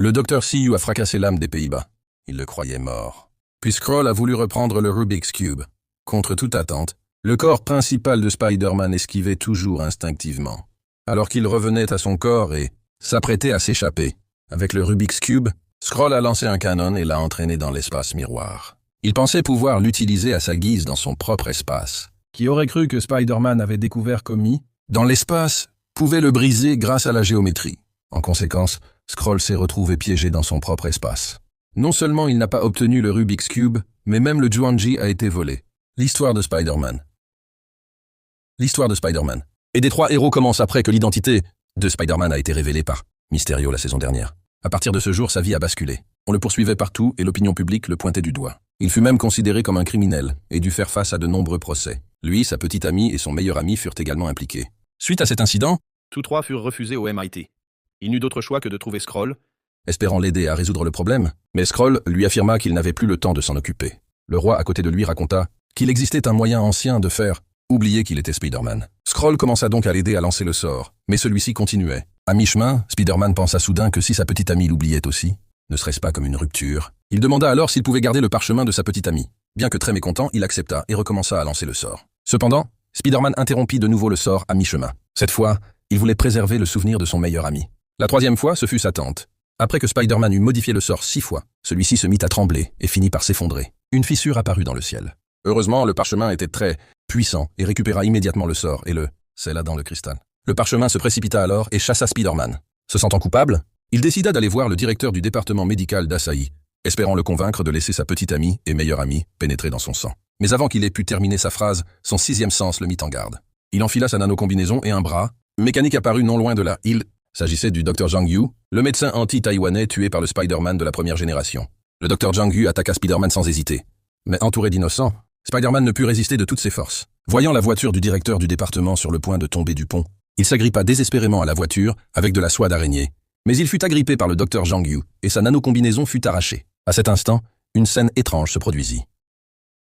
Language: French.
Le Dr. Siu a fracassé l'âme des Pays-Bas. Il le croyait mort. Puis Skrull a voulu reprendre le Rubik's Cube. Contre toute attente, le corps principal de Spider-Man esquivait toujours instinctivement. Alors qu'il revenait à son corps et s'apprêtait à s'échapper. Avec le Rubik's Cube, Skrull a lancé un canon et l'a entraîné dans l'espace miroir. Il pensait pouvoir l'utiliser à sa guise dans son propre espace. Qui aurait cru que Spider-Man avait découvert qu'Omi, dans l'espace, pouvait le briser grâce à la géométrie. En conséquence, Skrull s'est retrouvé piégé dans son propre espace. Non seulement il n'a pas obtenu le Rubik's Cube, mais même le Juanji a été volé. L'histoire de Spider-Man. L'histoire de Spider-Man. Et des 3 héros commence après que l'identité de Spider-Man a été révélée par Mysterio la saison dernière. À partir de ce jour, sa vie a basculé. On le poursuivait partout et l'opinion publique le pointait du doigt. Il fut même considéré comme un criminel et dut faire face à de nombreux procès. Lui, sa petite amie et son meilleur ami furent également impliqués. Suite à cet incident, Tous 3 furent refusés au MIT. Il n'eut d'autre choix que de trouver Skrull, espérant l'aider à résoudre le problème, mais Skrull lui affirma qu'il n'avait plus le temps de s'en occuper. Le roi à côté de lui raconta qu'il existait un moyen ancien de faire oublier qu'il était Spider-Man. Skrull commença donc à l'aider à lancer le sort, mais celui-ci continuait. À mi-chemin, Spider-Man pensa soudain que si sa petite amie l'oubliait aussi, ne serait-ce pas comme une rupture? Il demanda alors s'il pouvait garder le parchemin de sa petite amie. Bien que très mécontent, il accepta et recommença à lancer le sort. Cependant, Spider-Man interrompit de nouveau le sort à mi-chemin. Cette fois, il voulait préserver le souvenir de son meilleur ami. La 3e fois, ce fut sa tante. Après que Spider-Man eut modifié le sort 6 fois, celui-ci se mit à trembler et finit par s'effondrer. Une fissure apparut dans le ciel. Heureusement, le parchemin était très puissant et récupéra immédiatement le sort et le scella dans le cristal. Le parchemin se précipita alors et chassa Spider-Man. Se sentant coupable, il décida d'aller voir le directeur du département médical d'Asahi, espérant le convaincre de laisser sa petite amie et meilleure amie pénétrer dans son sang. Mais avant qu'il ait pu terminer sa phrase, son 6e sens le mit en garde. Il enfila sa nano-combinaison et un bras mécanique apparut non loin de là. Il s'agissait du Dr. Zhang Yu, le médecin anti-taïwanais tué par le Spider-Man de la première génération. Le Dr. Zhang Yu attaqua Spider-Man sans hésiter. Mais entouré d'innocents, Spider-Man ne put résister de toutes ses forces. Voyant la voiture du directeur du département sur le point de tomber du pont, il s'agrippa désespérément à la voiture avec de la soie d'araignée. Mais il fut agrippé par le Dr. Zhang Yu et sa nano-combinaison fut arrachée. À cet instant, une scène étrange se produisit.